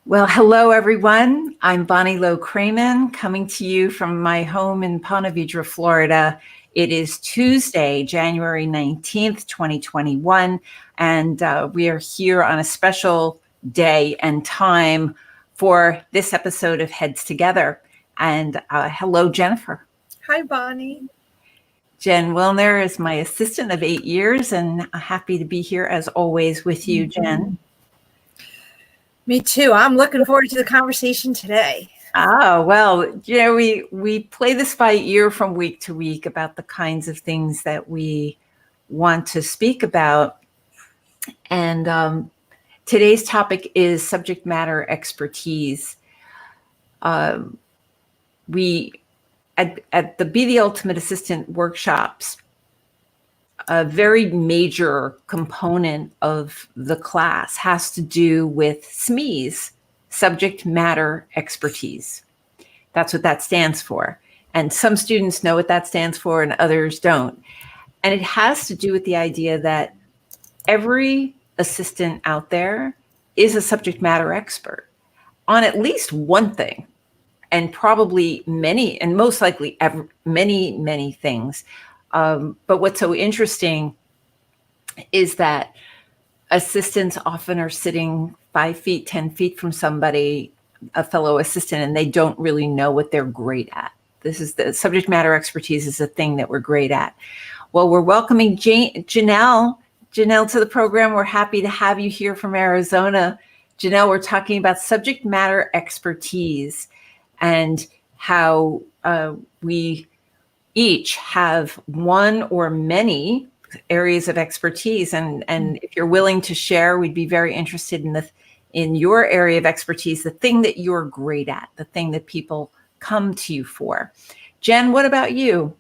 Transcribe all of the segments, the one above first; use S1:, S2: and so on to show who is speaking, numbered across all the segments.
S1: Well, hello, everyone. I'm Bonnie Low-Kramen, coming to you from my home in Ponte Vedra, Florida. It is Tuesday, January 19th, 2021, and we are here on a special day and time for this episode of Heads Together. And hello, Jennifer.
S2: Hi, Bonnie.
S1: Jen Wilner is my assistant of 8 years, and happy to be here as always with you, Jen.
S2: Me too. I'm looking forward to the conversation today.
S1: Oh, well, we play this by ear from week to week about the kinds of things that we want to speak about. And today's topic is subject matter expertise. We at the Be the Ultimate Assistant workshops, a very major component of the class has to do with SMEs, subject matter expertise. That's what that stands for. And some students know what that stands for and others don't. And it has to do with the idea that every assistant out there is a subject matter expert on at least one thing, and probably many, and most likely many things. But what's so interesting is that assistants often are sitting 5 feet, 10 feet from somebody, a fellow assistant, and they don't really know what they're great at. This is the subject matter expertise is a thing that we're great at. Well, we're welcoming Janelle to the program. We're happy to have you here from Arizona. Janelle, we're talking about subject matter expertise and how we each have one or many areas of expertise. And if you're willing to share, we'd be very interested in your area of expertise, the thing that you're great at, the thing that people come to you for. Jen, what about you?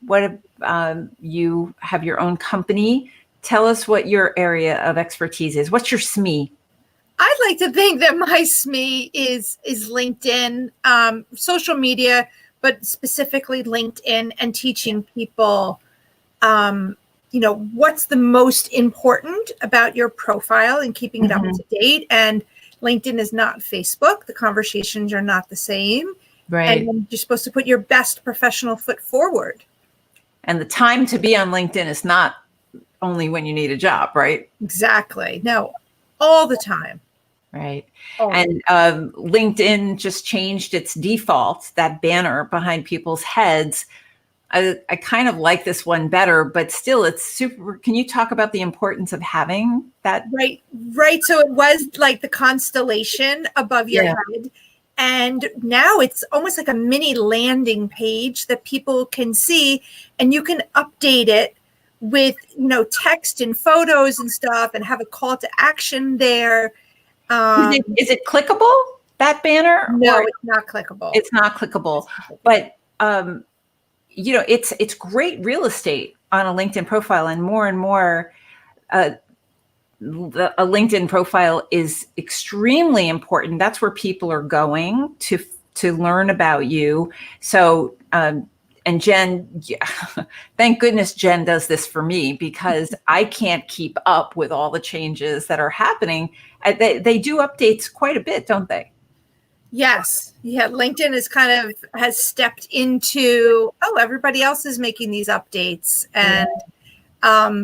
S1: You have your own company. Tell us what your area of expertise is. What's your SME?
S2: I'd like to think that my SME is LinkedIn, social media, but specifically LinkedIn, and teaching people, what's the most important about your profile and keeping it up to date. And LinkedIn is not Facebook. The conversations are not the same.
S1: Right.
S2: And you're supposed to put your best professional foot forward.
S1: And the time to be on LinkedIn is not only when you need a job, right?
S2: Exactly. No, all the time.
S1: Right. And LinkedIn just changed its default, that banner behind people's heads. I kind of like this one better, but still it's super. Can you talk about the importance of having that?
S2: Right. So it was like the constellation above your head. And now it's almost like a mini landing page that people can see, and you can update it with, text and photos and stuff, and have a call to action there.
S1: Is it clickable, that banner?
S2: No, it's not clickable.
S1: It's not clickable. But, it's great real estate on a LinkedIn profile, and more, a LinkedIn profile is extremely important. That's where people are going to learn about you. So, and Jen, thank goodness Jen does this for me, because I can't keep up with all the changes that are happening. They do updates quite a bit, don't they?
S2: Yes. Yeah. LinkedIn has stepped into, everybody else is making these updates, and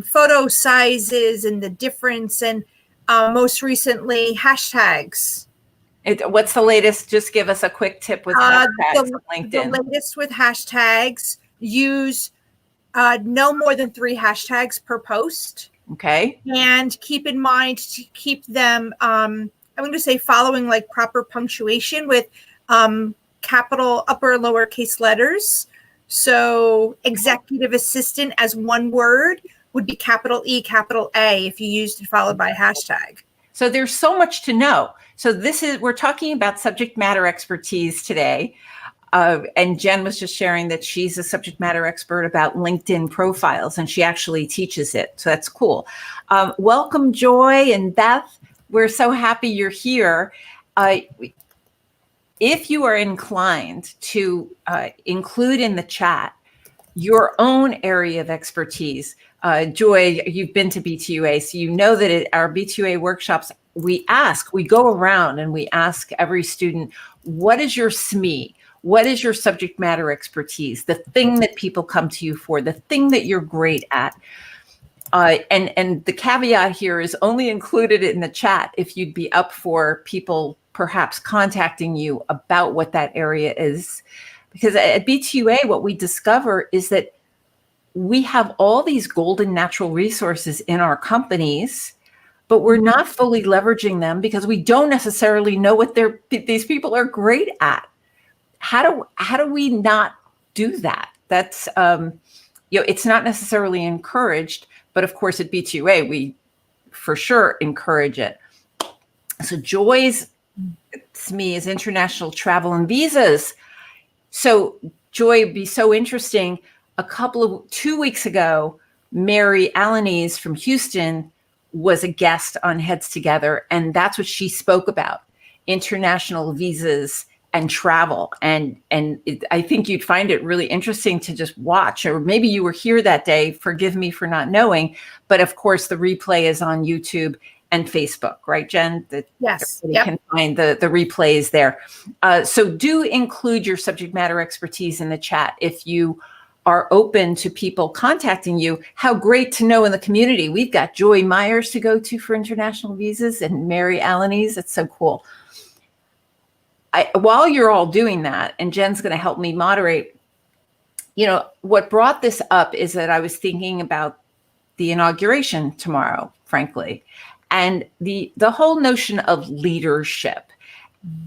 S2: photo sizes and the difference, and most recently hashtags.
S1: What's the latest? Just give us a quick tip with hashtags on LinkedIn.
S2: The latest with hashtags, use no more than 3 hashtags per post.
S1: Okay.
S2: And keep in mind to keep them, I'm going to say following like proper punctuation with capital upper and lowercase letters. So executive assistant as one word would be capital E, capital A if you used it followed by a hashtag.
S1: So there's so much to know. So we're talking about subject matter expertise today. And Jen was just sharing that she's a subject matter expert about LinkedIn profiles, and she actually teaches it. So that's cool. Welcome, Joy and Beth. We're so happy you're here. If you are inclined to include in the chat your own area of expertise, Joy, you've been to BTUA, so you know that our BTUA workshops we go around and we ask every student, what is your SME? What is your subject matter expertise? The thing that people come to you for, the thing that you're great at. And the caveat here is only included in the chat if you'd be up for people perhaps contacting you about what that area is. Because at BTUA, what we discover is that we have all these golden natural resources in our companies, but we're not fully leveraging them because we don't necessarily know what these people are great at. How do we not do that? That's it's not necessarily encouraged, but of course at BTUA we for sure encourage it. So Joy's SME is international travel and visas. So Joy, it'd be so interesting. 2 weeks ago, Mary Alaniz from Houston was a guest on Heads Together, and that's what she spoke about: international visas and travel. And I think you'd find it really interesting to just watch, or maybe you were here that day, forgive me for not knowing, but of course the replay is on YouTube and Facebook, right, Jen?
S2: Yes.
S1: You can find the replays there. So do include your subject matter expertise in the chat if you are open to people contacting you. How great to know in the community. We've got Joy Myers to go to for international visas and Mary Alaniz. It's so cool. While you're all doing that, and Jen's going to help me moderate, what brought this up is that I was thinking about the inauguration tomorrow, frankly, and the whole notion of leadership,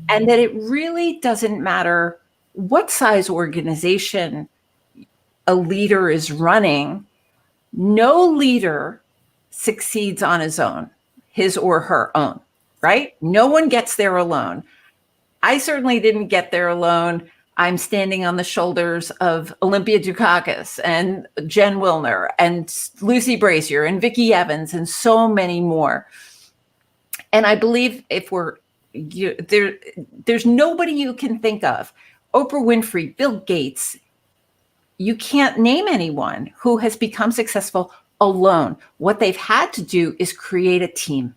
S1: and that it really doesn't matter what size organization a leader is running. No leader succeeds on his own, his or her own, right? No one gets there alone. I certainly didn't get there alone. I'm standing on the shoulders of Olympia Dukakis and Jen Wilner and Lucy Brazier and Vicki Evans and so many more. And I believe there's nobody you can think of, Oprah Winfrey, Bill Gates, you can't name anyone who has become successful alone. What they've had to do is create a team.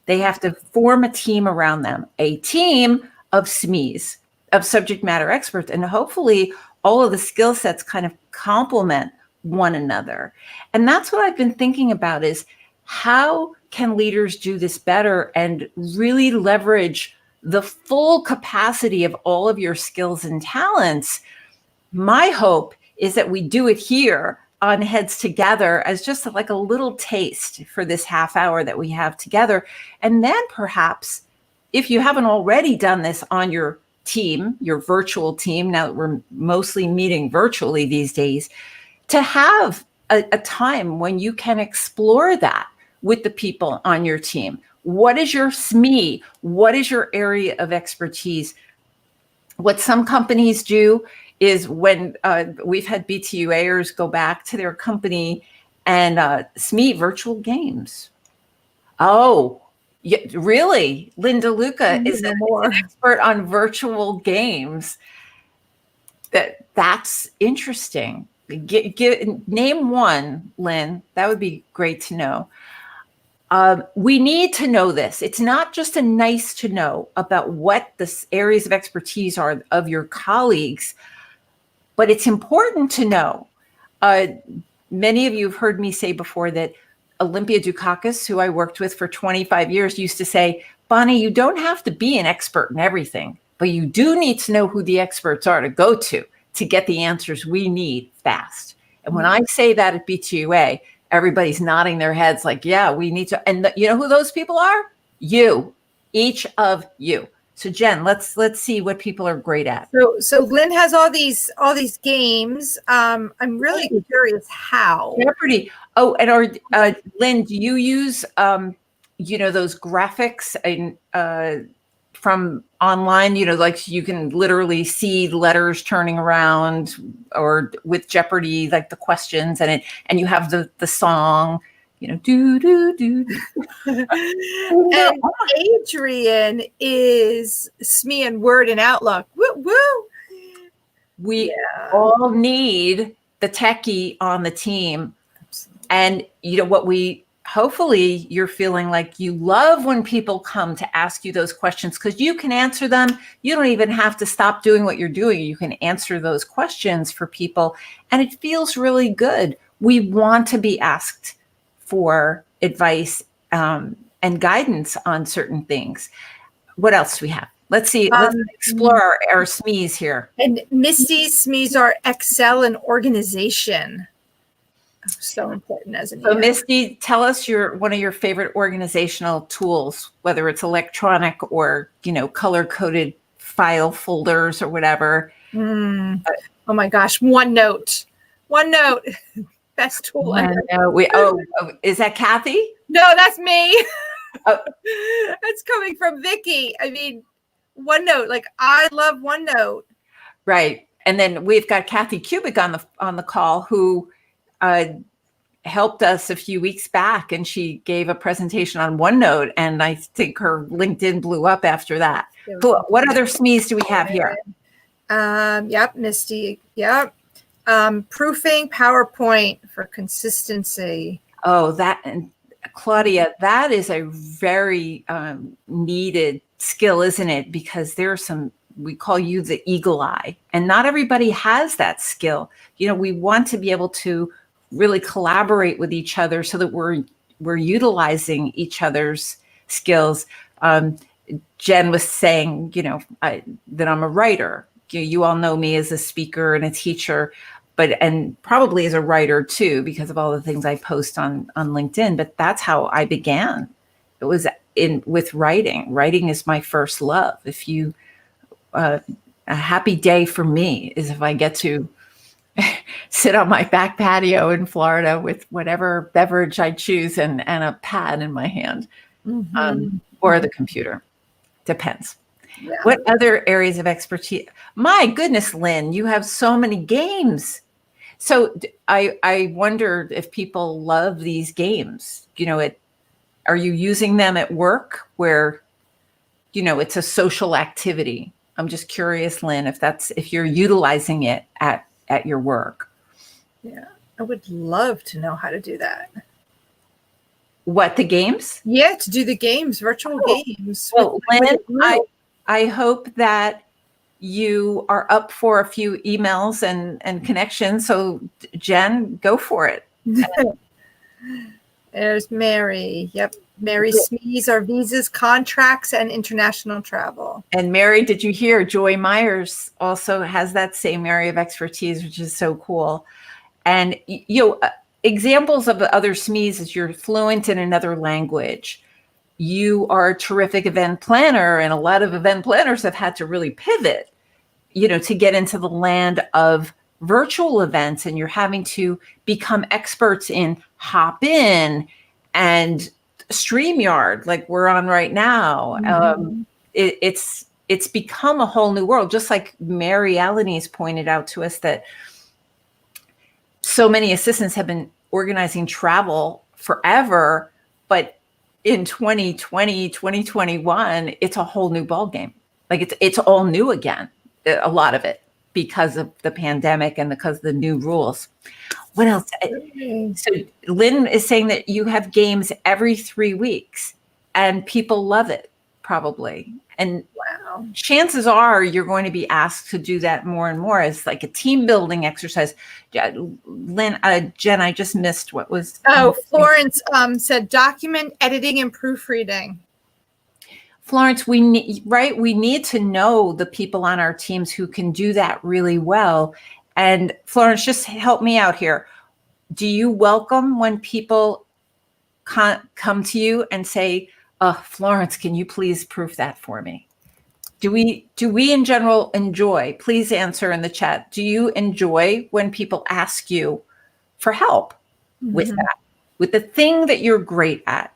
S1: They have to form a team around them, a team of SMEs, of subject matter experts, and hopefully all of the skill sets kind of complement one another. And that's what I've been thinking about, is how can leaders do this better and really leverage the full capacity of all of your skills and talents? My hope is that we do it here on Heads Together as just like a little taste for this half hour that we have together. And then perhaps, if you haven't already done this on your team, your virtual team, now that we're mostly meeting virtually these days, to have a time when you can explore that with the people on your team. What is your SME? What is your area of expertise? What some companies do is when we've had BTUAers go back to their company and SME virtual games. Oh, yeah, really? Linda Luca is an expert on virtual games. That's interesting. Name one, Lynn. That would be great to know. We need to know this. It's not just a nice to know about what the areas of expertise are of your colleagues, but it's important to know. Many of you have heard me say before that Olympia Dukakis, who I worked with for 25 years, used to say, Bonnie, you don't have to be an expert in everything, but you do need to know who the experts are to go to get the answers we need fast. And when I say that at BTUA, everybody's nodding their heads like, yeah, we need to. And you know who those people are? You, each of you. So Jen, let's see what people are great at.
S2: So Lynn has all these games. I'm really curious how.
S1: Jeopardy. Oh, and Lynn, do you use those graphics from online? Like you can literally see letters turning around, or with Jeopardy, like the questions and you have the song. Do, do, do.
S2: And Adrian is SME and Word and Outlook. Woo, woo.
S1: We all need the techie on the team. And what we hopefully you're feeling like you love when people come to ask you those questions because you can answer them. You don't even have to stop doing what you're doing. You can answer those questions for people, and it feels really good. We want to be asked for advice and guidance on certain things. What else do we have? Let's see. Let's explore our SMEs here.
S2: And Misty's SMEs are Excel and organization. So important as an
S1: So
S2: EA.
S1: Misty, tell us one of your favorite organizational tools, whether it's electronic or, color-coded file folders or whatever.
S2: Oh my gosh, OneNote. Best tool ever.
S1: Is that Kathy?
S2: No, that's me.
S1: Oh.
S2: That's coming from Vicky. I mean, OneNote, like I love OneNote.
S1: Right. And then we've got Kathy Kubik on the call who helped us a few weeks back, and she gave a presentation on OneNote, and I think her LinkedIn blew up after that. Cool. What other SMEs do we have here?
S2: Yep, Misty. Yep. Proofing PowerPoint for consistency.
S1: Oh, and Claudia, that is a very needed skill, isn't it? Because we call you the eagle eye, and not everybody has that skill. We want to be able to really collaborate with each other so that we're utilizing each other's skills. Jen was saying, that I'm a writer. You all know me as a speaker and a teacher, and probably as a writer too, because of all the things I post on LinkedIn. But that's how I began. It was with writing. Writing is my first love. A happy day for me is if I get to sit on my back patio in Florida with whatever beverage I choose and a pad in my hand, or the computer. Depends. Yeah. What other areas of expertise? My goodness, Lynn, you have so many games. So I wonder if people love these games. Are you using them at work where, it's a social activity? I'm just curious, Lynn, if you're utilizing it at your work.
S2: Yeah, I would love to know how to do that.
S1: What, the games?
S2: Yeah, to do the games, virtual games.
S1: Well, Lynn, I hope that you are up for a few emails and connections. So Jen, go for it.
S2: There's Mary. Yep. Mary SMEs are visas, contracts, and international travel.
S1: And Mary, did you hear Joy Myers also has that same area of expertise, which is so cool. And, examples of other SMEs is you're fluent in another language. You are a terrific event planner, and a lot of event planners have had to really pivot, to get into the land of virtual events, and you're having to become experts in Hopin and StreamYard, like we're on right now. It's become a whole new world, just like Mary Alanis pointed out to us that so many assistants have been organizing travel forever, but in 2020, 2021, it's a whole new ballgame. Like it's all new again, a lot of it, because of the pandemic and because of the new rules. What else? So Lynn is saying that you have games every 3 weeks and people love it, probably. And wow, chances are you're going to be asked to do that more and more as like a team building exercise. Lynn, Jen, I just missed what was.
S2: Oh, Florence said document editing and proofreading.
S1: Florence, we need to know the people on our teams who can do that really well. And Florence, just help me out here. Do you welcome when people come to you and say, Florence, can you please proof that for me? Do we in general enjoy? Please answer in the chat. Do you enjoy when people ask you for help with that, with the thing that you're great at?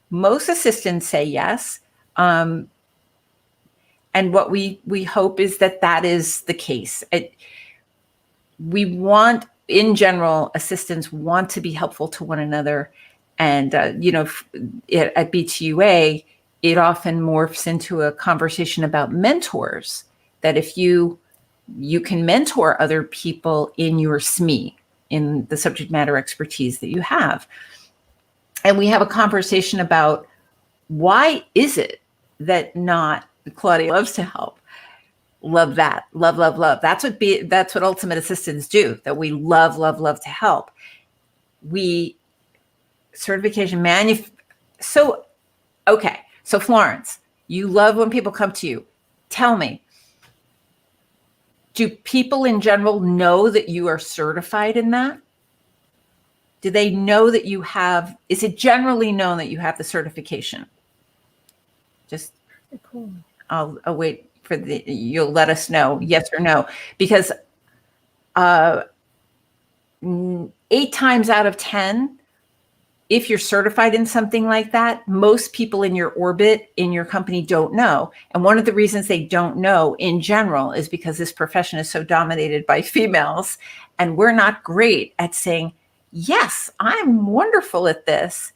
S1: Most assistants say yes. And what we hope is that is the case. We want, in general, assistants want to be helpful to one another. And, at BTUA, it often morphs into a conversation about mentors, that if you can mentor other people in your SME, in the subject matter expertise that you have. and we have a conversation about why is it that not Claudia loves to help. Love that. Love, love, love. That's what ultimate assistants do, that we love, love, love to help. We certification So, okay. So Florence, you love when people come to you. Tell me, do people in general know that you are certified in that? Do they know that you have, is it generally known that you have the certification? Just,
S2: Cool.
S1: I'll wait for you'll let us know, yes or no, because 8 times out of 10, if you're certified in something like that, most people in your orbit, in your company, don't know. And one of the reasons they don't know in general is because this profession is so dominated by females, and we're not great at saying, yes, I'm wonderful at this.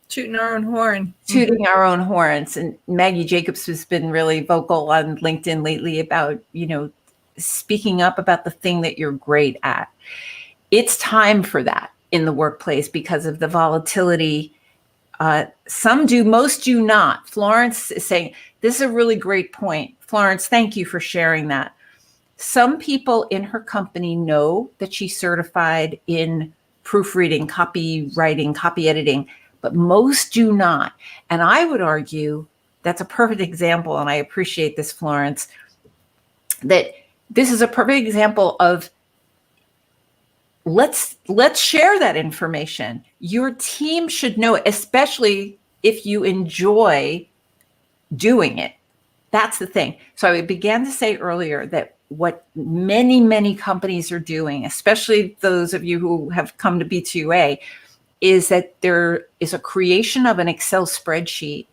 S2: Tooting our own horn.
S1: Tooting our own horns. And Maggie Jacobs has been really vocal on LinkedIn lately about, speaking up about the thing that you're great at. It's time for that in the workplace because of the volatility. Some do, most do not. Florence is saying, this is a really great point. Florence, thank you for sharing that. Some people in her company know that she's certified in proofreading, copywriting, copy editing, but most do not. And I would argue that's a perfect example, and I appreciate this, Florence, that this is a perfect example of let's share that information. Your team should know, especially if you enjoy doing it. That's the thing. So I began to say earlier that what many, many companies are doing, especially those of you who have come to B2A, is that there is a creation of an Excel spreadsheet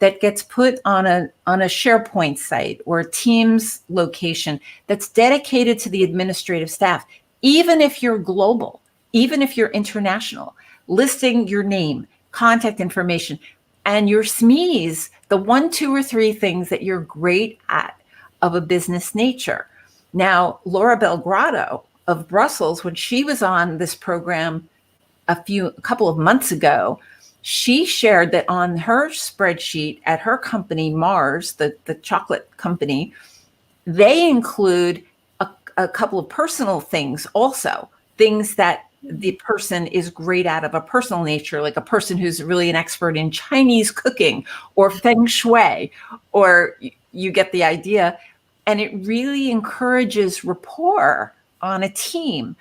S1: that gets put on a SharePoint site or a Teams location that's dedicated to the administrative staff. Even if you're global, even if you're international, listing your name, contact information, and your SMEs, the 1, 2, or 3 things that you're great at of a business nature. Now, Laura Belgrado of Brussels, when she was on this program a couple of months ago, she shared that on her spreadsheet at her company, Mars, the chocolate company, they include a couple of personal things also, things that the person is great at of a personal nature, like a person who's really an expert in Chinese cooking or feng shui, or you get the idea. And it really encourages rapport on a team.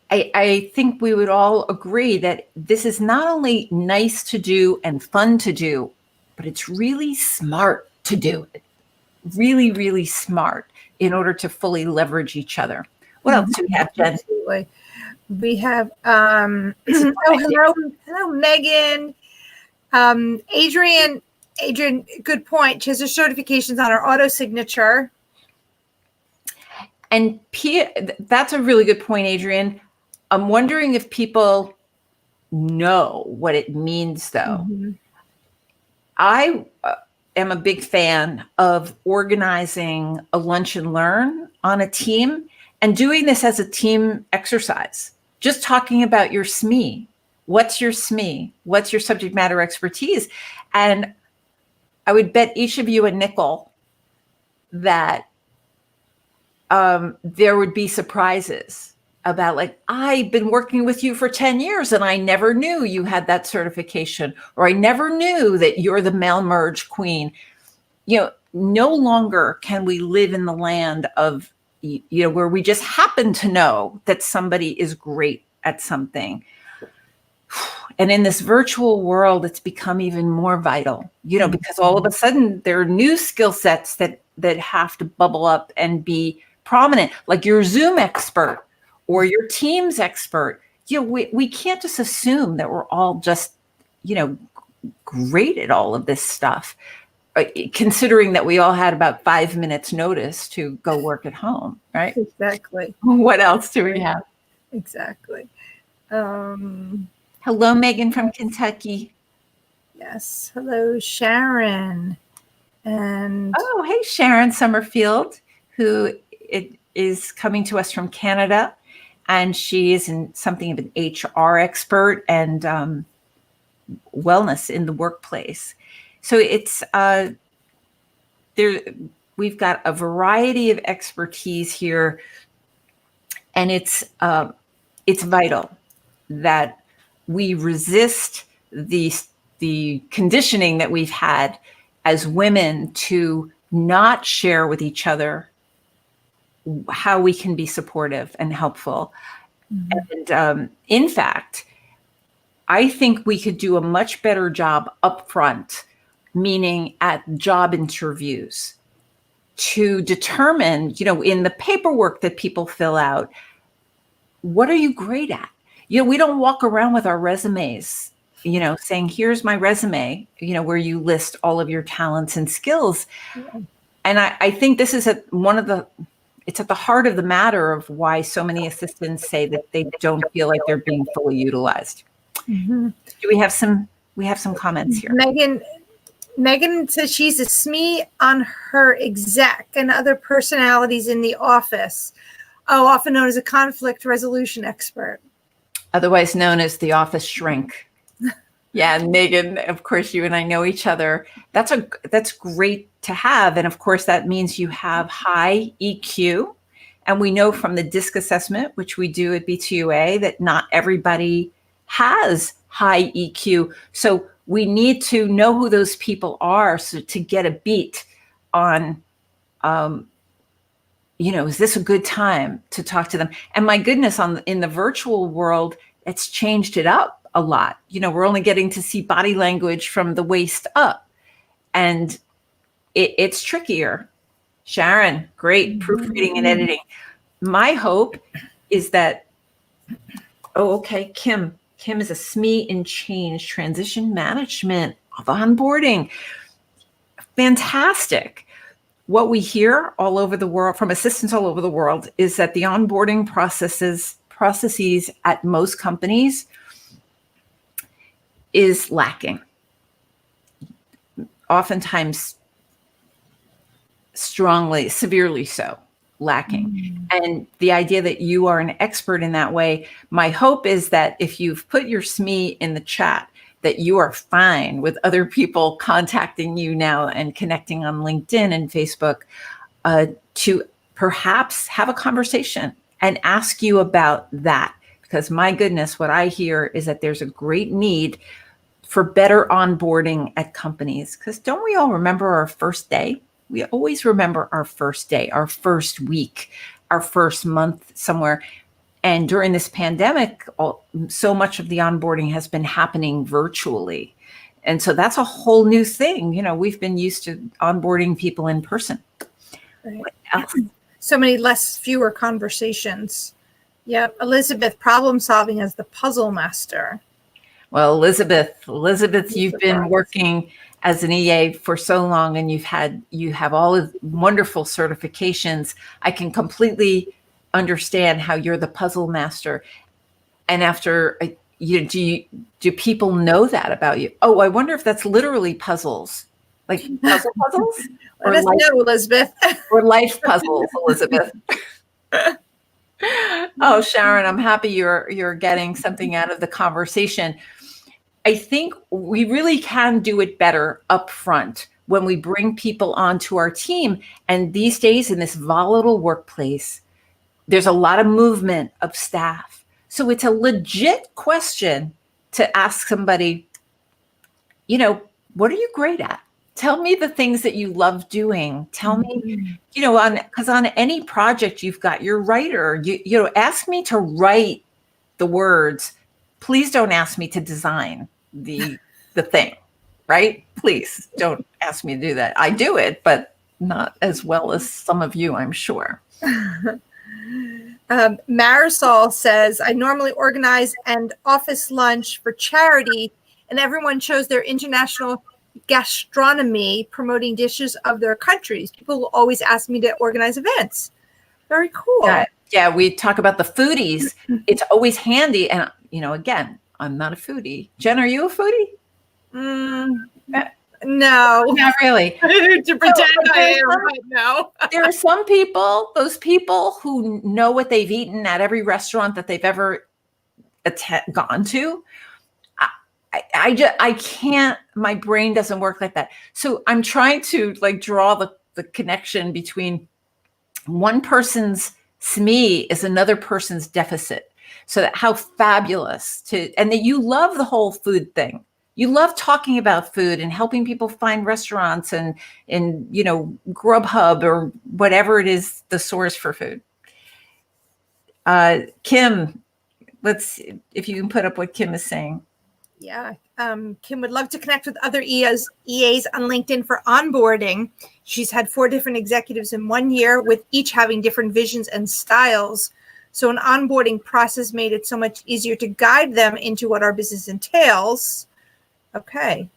S1: I think we would all agree that this is not only nice to do and fun to do, but it's really smart to do it. Really, really smart in order to fully leverage each other. What else do we have, Jen?
S2: Absolutely. We have, hello, Megan. Adrian, good point. She has her certifications on her auto signature.
S1: And that's a really good point, Adrian. I'm wondering if people know what it means, though. Mm-hmm. I am a big fan of organizing a lunch and learn on a team and doing this as a team exercise. Just talking about your SME. What's your SME? What's your subject matter expertise? And I would bet each of you a nickel that there would be surprises about, like, I've been working with you for 10 years and I never knew you had that certification, or I never knew that you're the mail merge queen. No longer can we live in the land of, where we just happen to know that somebody is great at something. And in this virtual world, it's become even more vital, because all of a sudden there are new skill sets that have to bubble up and be prominent, like your Zoom expert or your Teams expert. We can't just assume that we're all just, great at all of this stuff, considering that we all had about 5 minutes notice to go work at home, right?
S2: Exactly.
S1: What else do we have?
S2: Exactly.
S1: Hello, Megan from Kentucky.
S2: Yes. Hello, Sharon. And
S1: hey, Sharon Summerfield, who is coming to us from Canada. and she is something of an HR expert and wellness in the workplace. So it's there. We've got a variety of expertise here, and it's vital that we resist the conditioning that we've had as women to not share with each other how we can be supportive and helpful. Mm-hmm. And in fact, I think we could do a much better job upfront, meaning at job interviews, to determine, in the paperwork that people fill out, what are you great at? We don't walk around with our resumes, saying, here's my resume, where you list all of your talents and skills. Yeah. And I think this is it's at the heart of the matter of why so many assistants say that they don't feel like they're being fully utilized. Mm-hmm. Do we have some comments here?
S2: Megan says she's a SME on her exec and other personalities in the office. Often known as a conflict resolution expert.
S1: Otherwise known as the office shrink. Yeah, and Megan, of course, you and I know each other. That's great to have. And of course, that means you have high EQ. And we know from the DISC assessment, which we do at BTUA, that not everybody has high EQ. So we need to know who those people are, so to get a beat on, is this a good time to talk to them? And my goodness, in the virtual world, it's changed it up a lot. We're only getting to see body language from the waist up, and it's trickier. Sharon, great proofreading and editing. My hope is that, Kim is a SME in change, transition management of onboarding. Fantastic. What we hear all over the world from assistants all over the world is that the onboarding processes at most companies is lacking. Oftentimes severely so lacking. Mm-hmm. And the idea that you are an expert in that way, my hope is that if you've put your SME in the chat, that you are fine with other people contacting you now and connecting on LinkedIn and Facebook to perhaps have a conversation and ask you about that. Because my goodness, what I hear is that there's a great need for better onboarding at companies. Because don't we all remember our first day? We always remember our first day, our first week, our first month somewhere. And during this pandemic, so much of the onboarding has been happening virtually. And so that's a whole new thing. We've been used to onboarding people in person.
S2: Right. So many fewer conversations. Yeah. Elizabeth, problem solving as the puzzle master.
S1: Well, Elizabeth, you've been working as an EA for so long, and you have all of wonderful certifications. I can completely understand how you're the puzzle master. And after, do people know that about you? Oh, I wonder if that's literally puzzles, like puzzles?
S2: Let us know, Elizabeth.
S1: Or life puzzles, Elizabeth. Oh, Sharon, I'm happy you're getting something out of the conversation. I think we really can do it better up front when we bring people onto our team. And these days in this volatile workplace, there's a lot of movement of staff. So it's a legit question to ask somebody, what are you great at? Tell me the things that you love doing. Tell me, because on any project you've got your writer, ask me to write the words. Please don't ask me to design the thing, right? Please don't ask me to do that. I do it, but not as well as some of you, I'm sure.
S2: Marisol says, I normally organize an office lunch for charity, and everyone chose their international gastronomy, promoting dishes of their countries. People will always ask me to organize events. Very cool.
S1: Yeah, we talk about the foodies. It's always handy. And,
S2: No.
S1: Not really.
S2: To pretend I am,
S1: some-
S2: but no.
S1: There are some people, those people who know what they've eaten at every restaurant that they've ever gone to. I can't, my brain doesn't work like that. So I'm trying to like draw the connection between one person's SME is another person's deficit. So that how fabulous and that you love the whole food thing. You love talking about food and helping people find restaurants and Grubhub or whatever it is, the source for food. Kim, if you can put up what Kim is saying.
S2: Yeah. Kim would love to connect with other EAs on LinkedIn for onboarding. She's had 4 different executives in 1 year, with each having different visions and styles. So an onboarding process made it so much easier to guide them into what our business entails. Okay.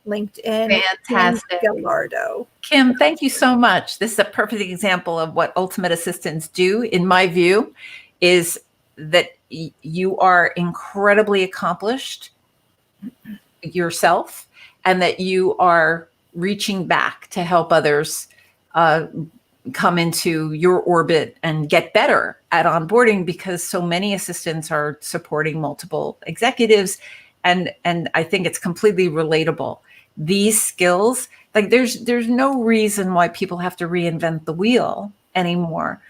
S2: LinkedIn.
S1: Fantastic.
S2: Kim Gallardo.
S1: Kim, thank you so much. This is a perfect example of what ultimate assistants do, in my view, is that you are incredibly accomplished yourself, and that you are reaching back to help others come into your orbit and get better at onboarding, because so many assistants are supporting multiple executives. And I think it's completely relatable. These skills, like there's no reason why people have to reinvent the wheel anymore.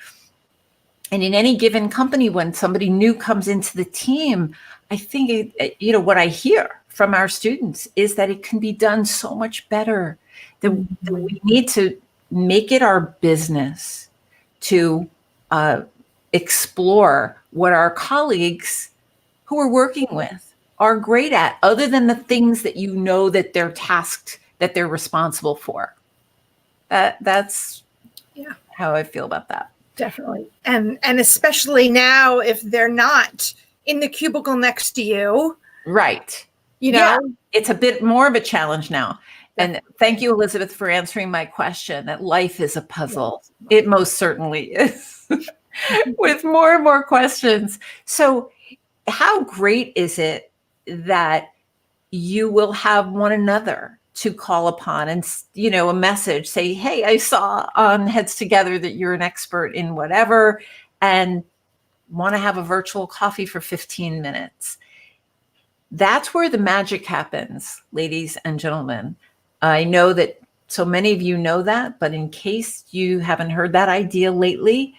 S1: And in any given company, when somebody new comes into the team, I think, what I hear from our students is that it can be done so much better, that we need to make it our business to explore what our colleagues who we're working with are great at, other than the things that that they're tasked, that they're responsible for. That's how I feel about that.
S2: Definitely. And especially now, if they're not in the cubicle next to you.
S1: Right. It's a bit more of a challenge now. And thank you, Elizabeth, for answering my question that life is a puzzle. It most certainly is, with more and more questions. So how great is it that you will have one another to call upon and, a message, say, hey, I saw on Heads Together that you're an expert in whatever and want to have a virtual coffee for 15 minutes. That's where the magic happens, ladies and gentlemen. I know that so many of you know that, but in case you haven't heard that idea lately,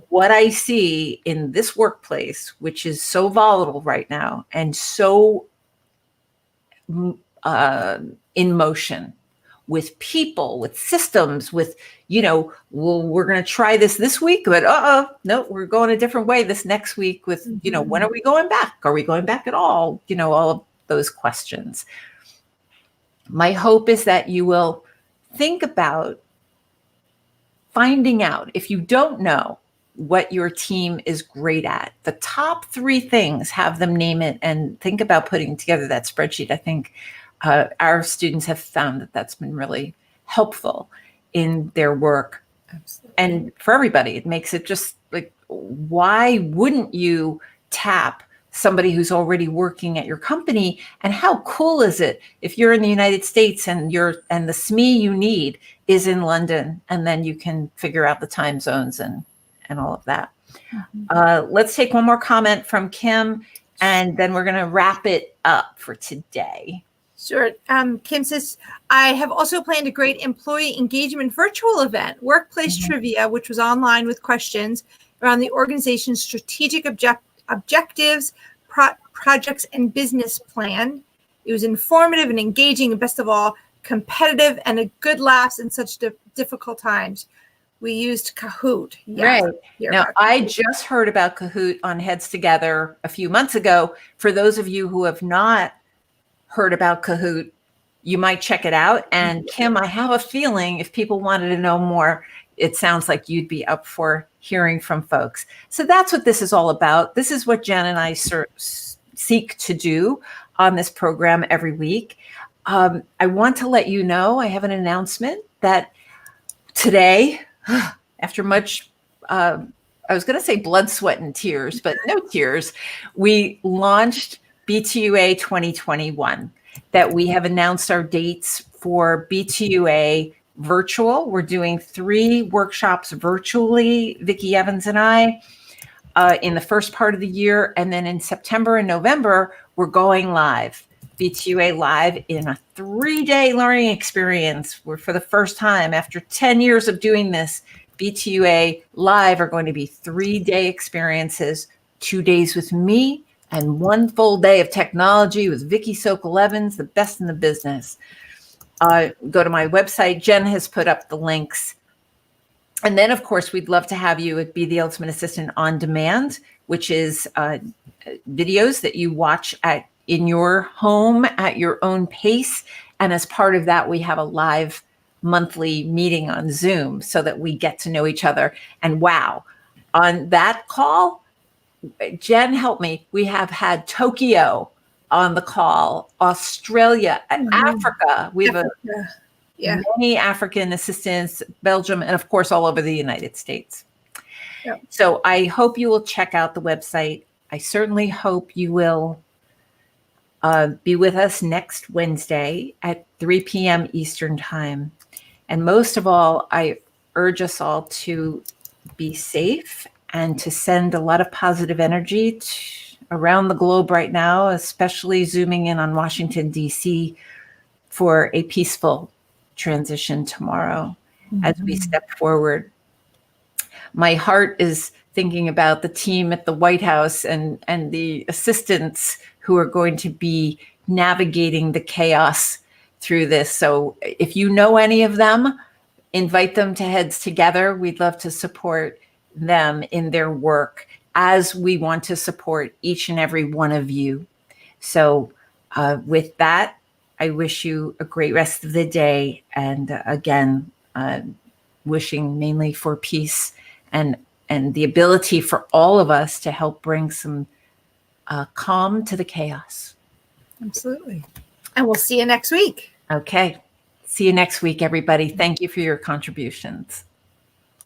S1: what I see in this workplace, which is so volatile right now and so in motion, with people, with systems, with, we're going to try this week, but no, we're going a different way this next week with, when are we going back? Are we going back at all? All of those questions. My hope is that you will think about finding out, if you don't know what your team is great at, the top 3 things, have them name it and think about putting together that spreadsheet. I think our students have found that that's been really helpful in their work. Absolutely. And for everybody, it makes it just like, why wouldn't you tap somebody who's already working at your company? And how cool is it if you're in the United States and the SME you need is in London, and then you can figure out the time zones and all of that. Let's take one more comment from Kim, and then we're going to wrap it up for today.
S2: Sure. Kim says, I have also planned a great employee engagement virtual event, Workplace Trivia, which was online with questions around the organization's strategic objectives, projects, and business plan. It was informative and engaging, and best of all, competitive and a good laughs in such difficult times. We used Kahoot.
S1: Right. Now, I just heard about Kahoot on Heads Together a few months ago. For those of you who have not heard about Kahoot, you might check it out. And Kim, I have a feeling if people wanted to know more, it sounds like you'd be up for hearing from folks. So that's what this is all about. This is what Jen and I seek to do on this program every week. I want to let you know, I have an announcement that today, after much, I was going to say blood, sweat, and tears, but no tears, we launched BTUA 2021. that we have announced our dates for BTUA virtual. We're doing 3 workshops virtually, Vicki Evans and I, in the first part of the year. And then in September and November, we're going live, BTUA live, in a 3-day learning experience. We're, for the first time after 10 years of doing this, BTUA live are going to be 3-day experiences, 2 days with me and 1 full day of technology with Vicki Sokol-Evans, the best in the business. Go to my website. Jen has put up the links. And then, of course, we'd love to have you at Be the Ultimate Assistant on Demand, which is videos that you watch in your home at your own pace. And as part of that, we have a live monthly meeting on Zoom so that we get to know each other. And wow, on that call, Jen, help me, we have had Tokyo on the call, Australia, Africa. We have many African assistants, Belgium, and of course, all over the United States.
S2: Yep.
S1: So I hope you will check out the website. I certainly hope you will be with us next Wednesday at 3 p.m. Eastern Time. And most of all, I urge us all to be safe and to send a lot of positive energy around the globe right now, especially zooming in on Washington, D.C. for a peaceful transition tomorrow as we step forward. My heart is thinking about the team at the White House and the assistants who are going to be navigating the chaos through this. So if you know any of them, invite them to Heads Together. We'd love to support them in their work as we want to support each and every one of you. So with that, I wish you a great rest of the day. And again, wishing mainly for peace and the ability for all of us to help bring some calm to the chaos.
S2: Absolutely. And we'll see you next week.
S1: Okay. See you next week, everybody. Thank you for your contributions.